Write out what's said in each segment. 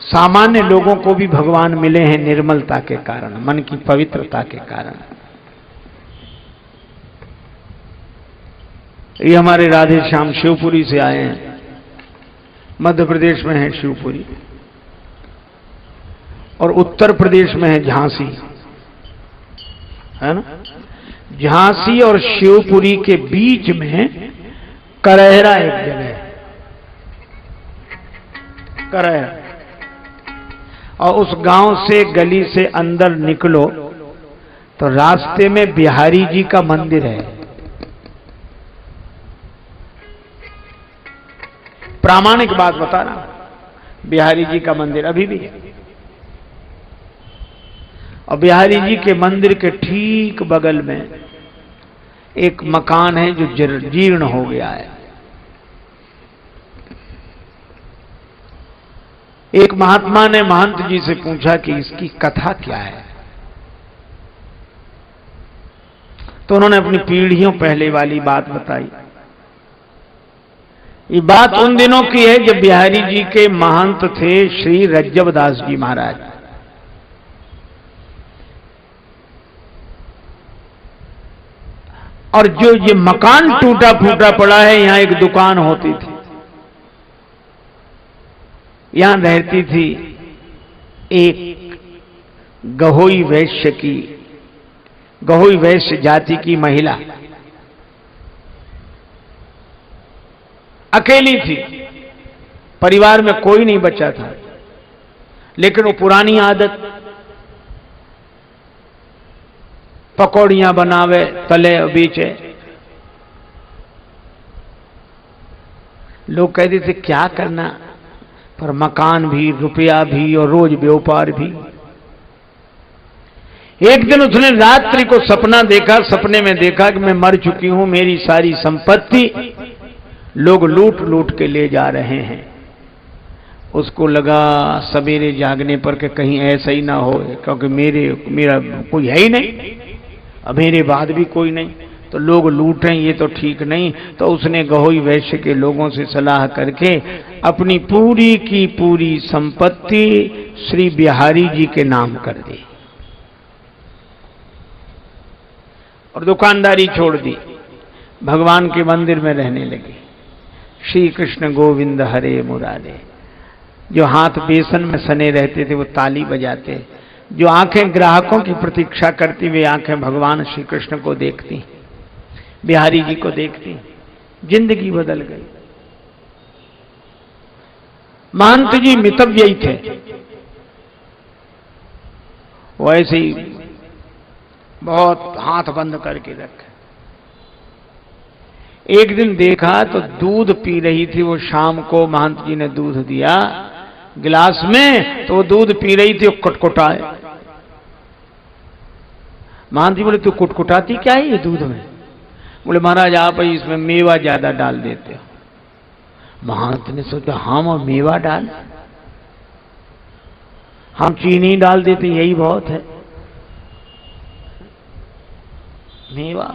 सामान्य लोगों को भी भगवान मिले हैं निर्मलता के कारण, मन की पवित्रता के कारण। ये हमारे राधे श्याम शिवपुरी से आए हैं, मध्य प्रदेश में है शिवपुरी, और उत्तर प्रदेश में है झांसी, है ना। झांसी और शिवपुरी के बीच में करहरा एक जगह है, करहरा। और उस गांव से गली से अंदर निकलो तो रास्ते में बिहारी जी का मंदिर है। प्रामाणिक बात बता रहा हूं, बिहारी जी का मंदिर अभी भी है। और बिहारी जी के मंदिर के ठीक बगल में एक मकान है जो जीर्ण हो गया है। एक महात्मा ने महंत जी से पूछा कि इसकी कथा क्या है, तो उन्होंने अपनी पीढ़ियों पहले वाली बात बताई। ये बात उन दिनों की है जब बिहारी जी के महंत थे श्री रज्जबदास जी महाराज। और जो ये मकान टूटा फूटा पड़ा है, यहां एक दुकान होती थी, यहां रहती थी एक गहोई वैश्य जाति की महिला, अकेली थी, परिवार में कोई नहीं बचा था। लेकिन वो पुरानी आदत, पकौड़ियां बनावे, तले बीचे। लोग कहते थे क्या करना, पर मकान भी, रुपया भी और रोज व्यापार भी। एक दिन उसने रात्रि को सपना देखा, सपने में देखा कि मैं मर चुकी हूं, मेरी सारी संपत्ति लोग लूट लूट के ले जा रहे हैं। उसको लगा सवेरे जागने पर कि कहीं ऐसा ही ना हो, क्योंकि मेरा कोई है ही नहीं, अब मेरे बाद भी कोई नहीं, तो लोग लूटें ये तो ठीक नहीं। तो उसने गहोई वैश्य के लोगों से सलाह करके अपनी पूरी की पूरी संपत्ति श्री बिहारी जी के नाम कर दी और दुकानदारी छोड़ दी, भगवान के मंदिर में रहने लगी। श्री कृष्ण गोविंद हरे मुरारे। जो हाथ बेसन में सने रहते थे वो ताली बजाते, जो आंखें ग्राहकों की प्रतीक्षा करती वे आंखें भगवान श्री कृष्ण को देखती, बिहारी जी को देखती। जिंदगी बदल गई। महंत जी मितव्ययी थे, वैसे ही बहुत हाथ बंद करके रखे। एक दिन देखा तो दूध पी रही थी वो, शाम को महंत जी ने दूध दिया गिलास में, तो वो दूध पी रही थी, वो कुटकुटाए। महंत जी बोले तू कुटकुटाती क्या है ये दूध में? बोले महाराज आप इसमें मेवा ज्यादा डाल देते हो। महंत ने सोचा हम और मेवा डाल, हम चीनी डाल देते यही बहुत है, मेवा।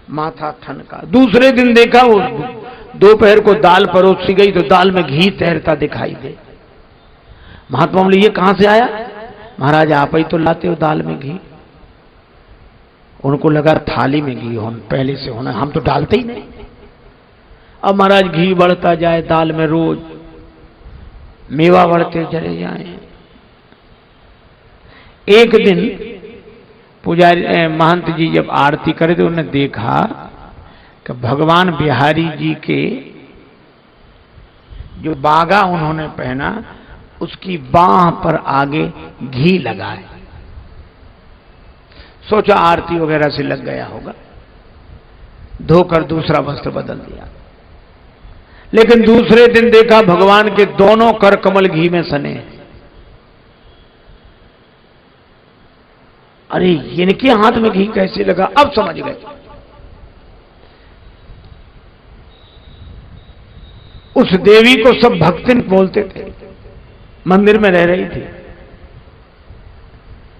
माथा ठनका। दूसरे दिन देखा वो दोपहर को दाल परोसी गई तो दाल में घी तैरता दिखाई दे। महात्मा बोले ये कहां से आया? महाराज आप ही तो लाते हो दाल में घी। उनको लगा थाली में घी होना पहले से होना, हम तो डालते ही नहीं। अब महाराज घी बढ़ता जाए दाल में, रोज मेवा बढ़ते चले जाए। एक दिन पुजारी महंत जी जब आरती करे तो उन्होंने देखा कि भगवान बिहारी जी के जो बागा उन्होंने पहना उसकी बांह पर आगे घी लगा है। सोचा आरती वगैरह से लग गया होगा, धोकर दूसरा वस्त्र बदल दिया। लेकिन दूसरे दिन देखा भगवान के दोनों कर कमल घी में सने। अरे इनके हाथ में घी कैसे लगा? अब समझ गए। उस देवी को सब भक्तिन बोलते थे, मंदिर में रह रही थी।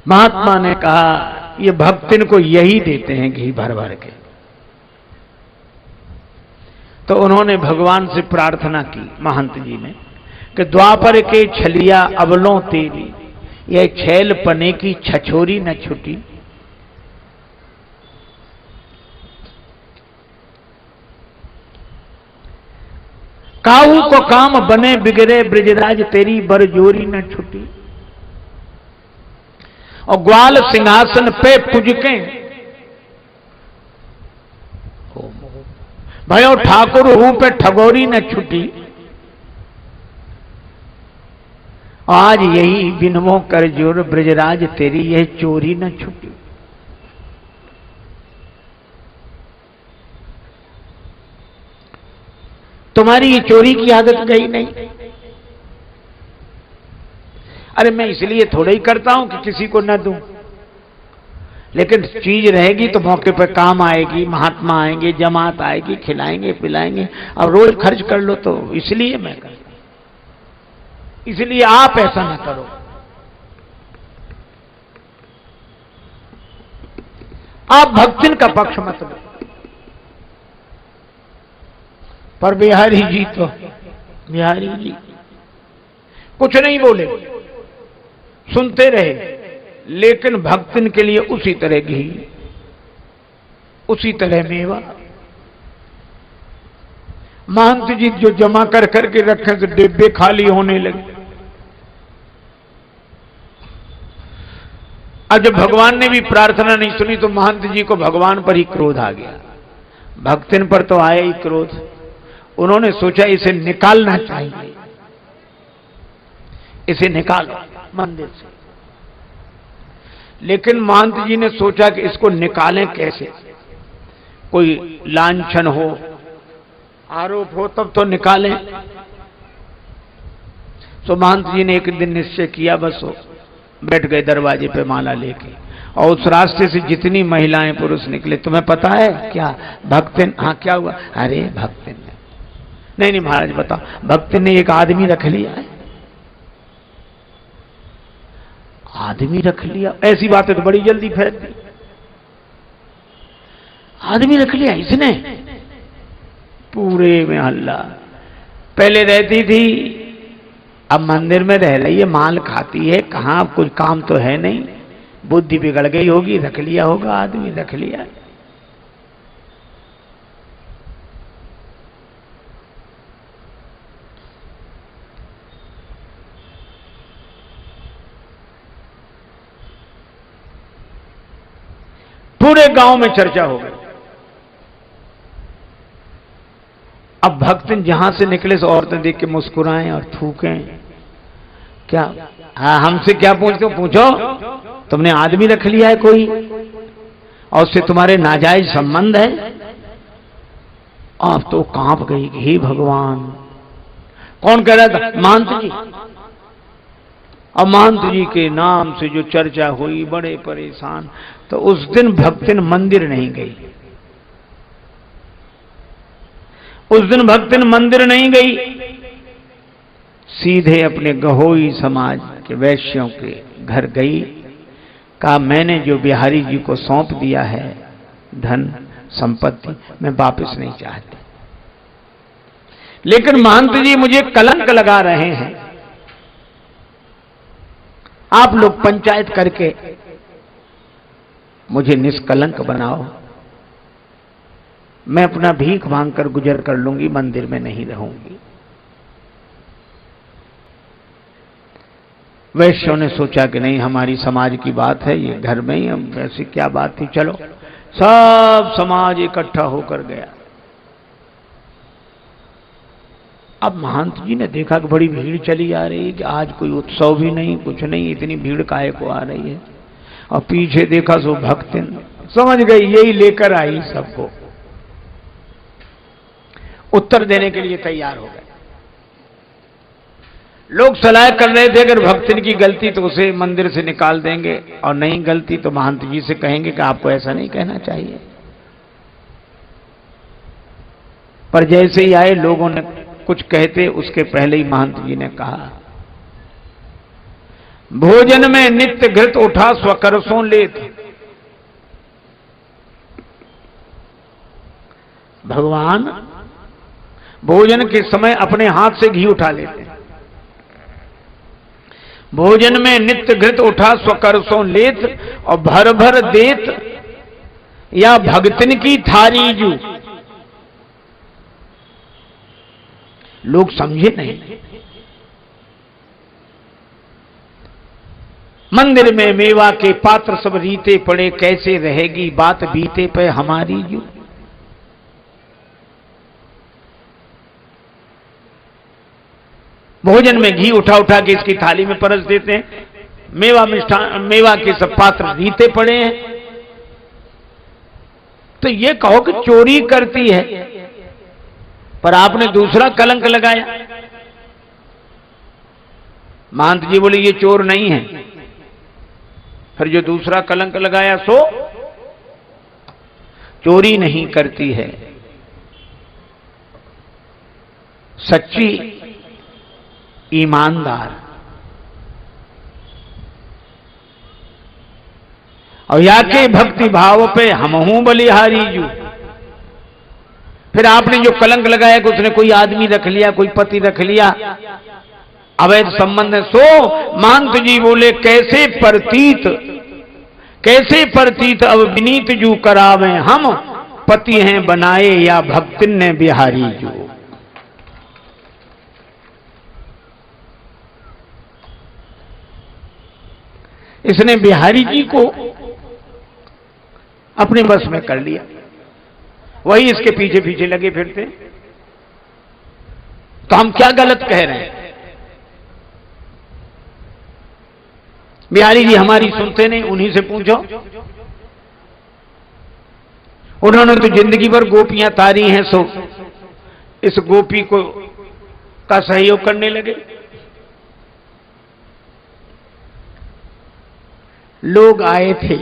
महात्मा ने कहा ये भक्तिन को यही देते हैं घी भर भर के। तो उन्होंने भगवान से प्रार्थना की महंत जी ने कि द्वापर के छलिया अबलों तेरी, यह छैल पने की छछोरी न छुटी। काऊ को काम बने बिगड़े ब्रिजराज, तेरी बरजोरी न छुटी। और ग्वाल सिंहासन पे पुजके भयो ठाकुर हूं पे ठगोरी न छुटी। आज यही बिनमो कर जोर ब्रिजराज, तेरी यह चोरी न छुटी। तुम्हारी ये चोरी की आदत गई नहीं। अरे मैं इसलिए थोड़ा ही करता हूं कि किसी को न दूं, लेकिन चीज रहेगी तो मौके पर काम आएगी, महात्मा आएंगे, जमात आएगी, खिलाएंगे पिलाएंगे। अब रोज खर्च कर लो तो इसलिए मैं करता, इसलिए आप ऐसा ना करो। आप भक्तिन का पक्ष मत लो। पर बिहारी जी तो बिहारी जी कुछ नहीं बोले, सुनते रहे, लेकिन भक्तिन के लिए उसी तरह घी, उसी तरह मेवा। महंत जी जो जमा कर करके रखे तो डिब्बे खाली होने लगे। अब जब भगवान ने भी प्रार्थना नहीं सुनी तो महंत जी को भगवान पर ही क्रोध आ गया। भक्तिन पर तो आया ही क्रोध। उन्होंने सोचा इसे निकालना चाहिए, इसे निकालो मंदिर से। लेकिन महंत जी ने सोचा कि इसको निकालें कैसे, कोई लांछन हो, आरोप हो तब तो निकालें। तो महंत जी ने एक दिन निश्चय किया, बस हो बैठ गए दरवाजे पे माला लेके, और उस रास्ते से जितनी महिलाएं पुरुष निकले, तुम्हें पता है क्या भक्तिन? हाँ क्या हुआ? अरे भक्तिन ने, नहीं महाराज बताओ, भक्तिन ने एक आदमी रख लिया है। आदमी रख लिया? ऐसी बातें तो बड़ी जल्दी फैल दी। आदमी रख लिया इसने? पूरे में हल्ला। पहले रहती थी, अब मंदिर में रह रही है, माल खाती है, कहां कुछ काम तो है नहीं, बुद्धि बिगड़ गई होगी, रख लिया होगा, आदमी रख लिया। पूरे गांव में चर्चा हो गई। अब भक्तिन जहां से निकले तो औरतें देख के मुस्कुराएं और थूकें। क्या? हाँ, हमसे क्या पूछते हो? पूछो, तुमने आदमी रख लिया है कोई और उससे तुम्हारे नाजायज संबंध है? आप तो कांप गई, हे भगवान। कौन कह रहा था? महंत जी। और महंत जी के नाम से जो चर्चा हुई, बड़े परेशान। तो उस दिन भक्तिन मंदिर नहीं गई, उस दिन भक्तिन मंदिर नहीं गई, सीधे अपने गहोई समाज के वैश्यों के घर गई। कहा मैंने जो बिहारी जी को सौंप दिया है धन संपत्ति, मैं वापस नहीं चाहती, लेकिन महंत जी मुझे कलंक लगा रहे हैं, आप लोग पंचायत करके मुझे निष्कलंक बनाओ, मैं अपना भीख मांगकर गुजर कर लूंगी, मंदिर में नहीं रहूंगी। वैश्यों ने सोचा कि नहीं, हमारी समाज की बात है, ये घर में ही, हम ऐसी क्या बात थी, चलो। सब समाज इकट्ठा होकर गया। अब महंत जी ने देखा कि बड़ी भीड़ चली आ रही है, कि आज कोई उत्सव भी नहीं, कुछ नहीं, इतनी भीड़ काहे को आ रही है। और पीछे देखा सो भक्तिन, समझ गई यही लेकर आई सबको। उत्तर देने के लिए तैयार हो गए। लोग सलाह कर रहे थे अगर भक्तिन की गलती तो उसे मंदिर से निकाल देंगे, और नहीं गलती तो महंत जी से कहेंगे कि आपको ऐसा नहीं कहना चाहिए। पर जैसे ही आए, लोगों ने कुछ कहते उसके पहले ही महंत जी ने कहा, भोजन में नित्य घृत उठा स्वकरसों लेत। भगवान भोजन के समय अपने हाथ से घी उठा लेते हैं। भोजन में नित्य घृत उठा स्वकरसों लेत और भर भर देत, या भगतिन की थारी जू। लोग समझे नहीं। मंदिर में मेवा के पात्र सब रीते पड़े, कैसे रहेगी बात बीते पे हमारी जू। भोजन में घी उठा उठा के इसकी थाली में परस देते हैं। मेवा मिष्ठान, मेवा के सब पात्र रीते पड़े हैं। तो ये कहो कि चोरी करती है, पर आपने दूसरा कलंक लगाया। महंत जी बोले ये चोर नहीं है। फिर जो दूसरा कलंक लगाया सो चोरी नहीं करती है, सच्ची ईमानदार। और या के भक्ति भाव पे हमहू बलिहारी जू। फिर आपने जो कलंक लगाया कि उसने कोई आदमी रख लिया, कोई पति रख लिया, अवैध संबंध है, सो महंत जी बोले कैसे प्रतीत अब विनीत जू करावे हम, पति हैं बनाए या भक्तिन ने बिहारी जू। इसने बिहारी जी को अपने बस में कर लिया, वही इसके पीछे पीछे लगे फिरते। तो हम क्या गलत कह रहे हैं? बिहारी जी हमारी सुनते नहीं, उन्हीं से पूछो। उन्होंने तो जिंदगी भर गोपियां तारी हैं, सो इस गोपी को का सहयोग करने लगे। लोग आए थे,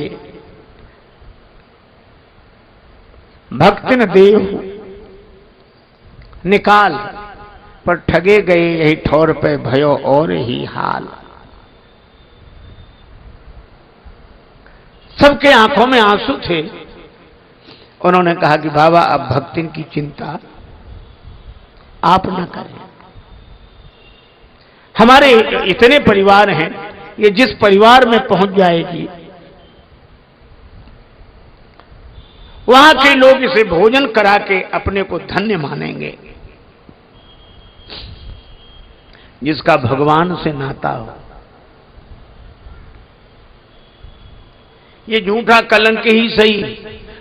भक्तिन देव निकाल, पर ठगे गए यही ठौर पे भयो और ही हाल। सबके आंखों में आंसू थे। उन्होंने कहा कि बाबा अब भक्तिन की चिंता आप न करें। हमारे इतने परिवार हैं, ये जिस परिवार में पहुंच जाएगी वहां के लोग इसे भोजन करा के अपने को धन्य मानेंगे। जिसका भगवान से नाता हो। ये झूठा कलंक ही सही,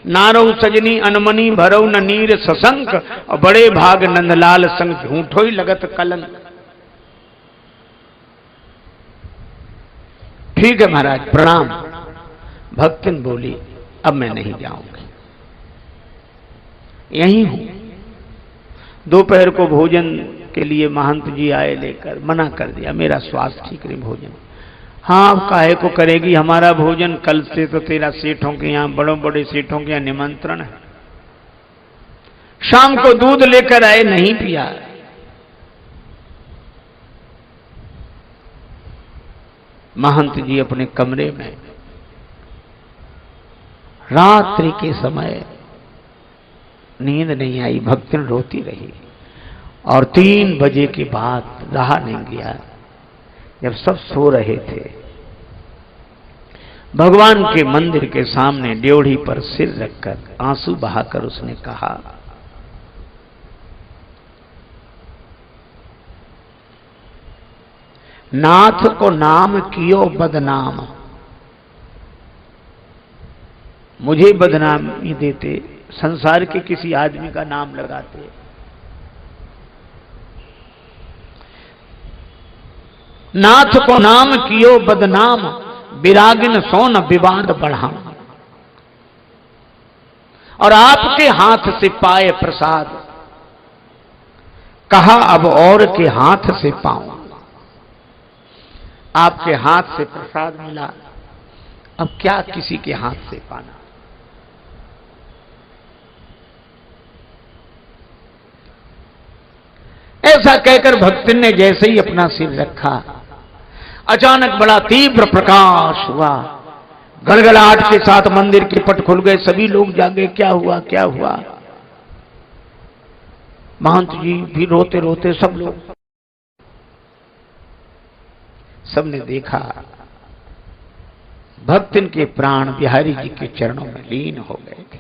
नारो सजनी अनमनी भरो न नीर ससंक, और बड़े भाग नंदलाल संग झूठो ही लगत कलंक। ठीक है महाराज प्रणाम। भक्तिन बोली अब मैं नहीं जाऊंगी, यहीं हूं। दोपहर को भोजन के लिए महंत जी आए लेकर, मना कर दिया, मेरा स्वास्थ्य ठीक नहीं भोजन। हाँ काहे को करेगी हमारा भोजन, कल से तो तेरा सेठों के यहां, बड़े बड़े सेठों के यहां निमंत्रण है। शाम को दूध लेकर आए, नहीं पिया। महंत जी अपने कमरे में रात्रि के समय नींद नहीं आई, भक्तिन रोती रही। और 3 बजे के बाद रहा नहीं गया, जब सब सो रहे थे, भगवान के मंदिर के सामने ड्योढ़ी पर सिर रखकर आंसू बहाकर उसने कहा, नाथ को नाम कियो बदनाम, मुझे बदनामी देते, संसार के किसी आदमी का नाम लगाते। नाथ को नाम कियो बदनाम, विरागिन सोन विवाद बढ़ा। और आपके हाथ से पाए प्रसाद, कहा अब और के हाथ से पाऊं। आपके हाथ से प्रसाद मिला, अब क्या किसी के हाथ से पाना। ऐसा कहकर भक्तिन ने जैसे ही अपना सिर रखा, अचानक बड़ा तीव्र प्रकाश हुआ। गड़गड़ाहट के साथ मंदिर के पट खुल गए, सभी लोग जागे, क्या हुआ क्या हुआ। महंत जी भी रोते रोते, सब लोग, सबने देखा भक्तन के प्राण बिहारी जी के चरणों में लीन हो गए थे।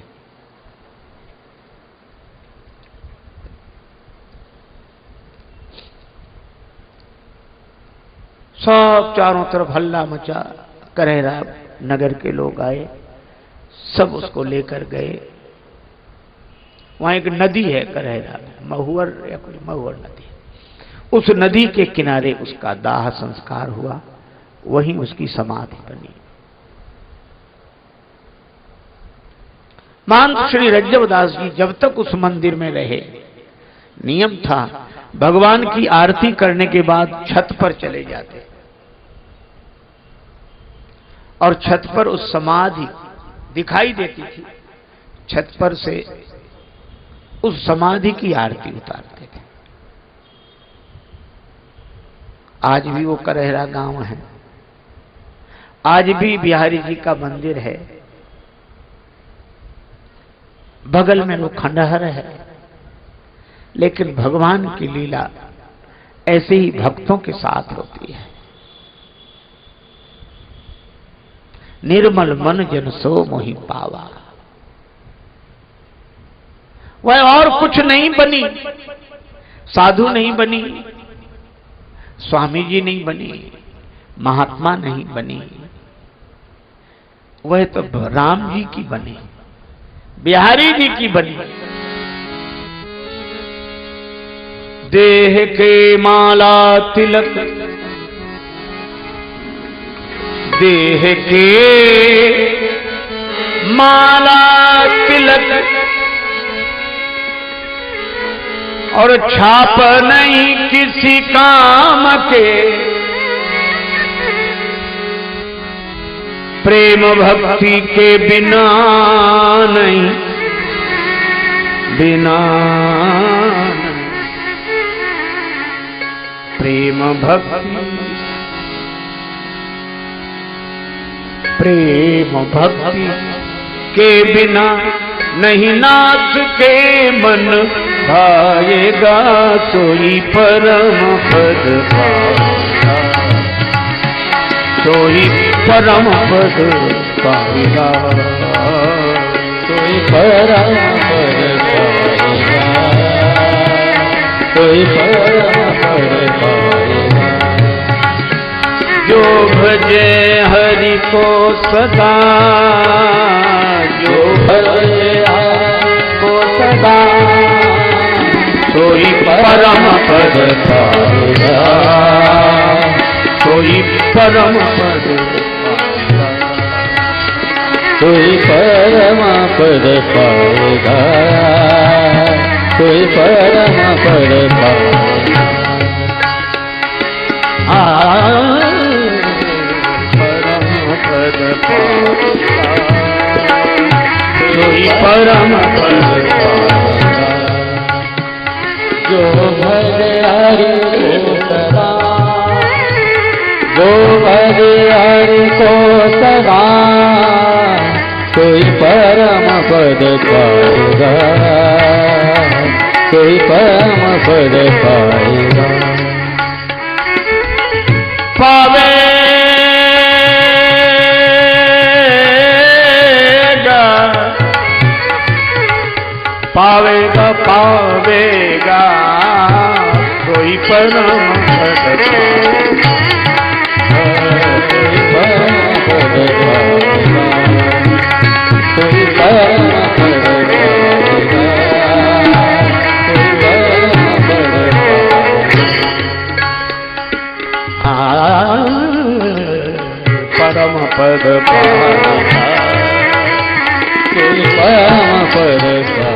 सब चारों तरफ हल्ला मचा, करेरा नगर के लोग आए, सब उसको लेकर गए। वहां एक नदी है करेरा, महुअर या कोई महुअर नदी, उस नदी के किनारे उसका दाह संस्कार हुआ, वहीं उसकी समाधि बनी। महंत श्री रज्जवदास जी जब तक उस मंदिर में रहे, नियम था भगवान की आरती करने के बाद छत पर चले जाते और छत पर उस समाधि दिखाई देती थी, छत पर से उस समाधि की आरती उतारते थे। आज भी वो करेरा गांव है, आज भी बिहारी जी का मंदिर है, बगल में वो खंडहर है। लेकिन भगवान की लीला ऐसे ही भक्तों के साथ होती है। निर्मल मन जन सो मोहि पावा, वह और कुछ नहीं बनी, साधु नहीं बनी, स्वामी जी नहीं बनी, महात्मा नहीं बनी, वह तो राम जी की बनी, बिहारी जी की बनी। देह के माला तिलक, देह के माला तिलक और छाप नहीं किसी काम के, प्रेम भक्ति के बिना नहीं, बिना प्रेम भक्ति, प्रेम भक्ति के बिना नहीं नाथ के मन भाएगा, सोई परम पद पाएगा, सोई परम पद पाएगा, सोई परम पद पाएगा, सोई परम पद पाएगा। जो भजे हरि को सदा, जो भजे हरि को सदा, सोई परम पद पाएगा, सोई परम पद पाएगा, सोई परम पद पाएगा, सोई परम पद पाएगा। परम पद पाएगा, सोई परम पद पाएगा। जो भजे हरि को सदा, जो भजे हरि को सदा, कोई परम पद पाएगा, कोई परम पद पाएगा। पावेगा, पावेगा, पावेगा, कोई परम पद पाएगा, कोई परम पद पाएगा, कोई परम पद पाएगा, कोई परम पद पाएगा। परम पद पाएगा, कोई परम पद पाएगा।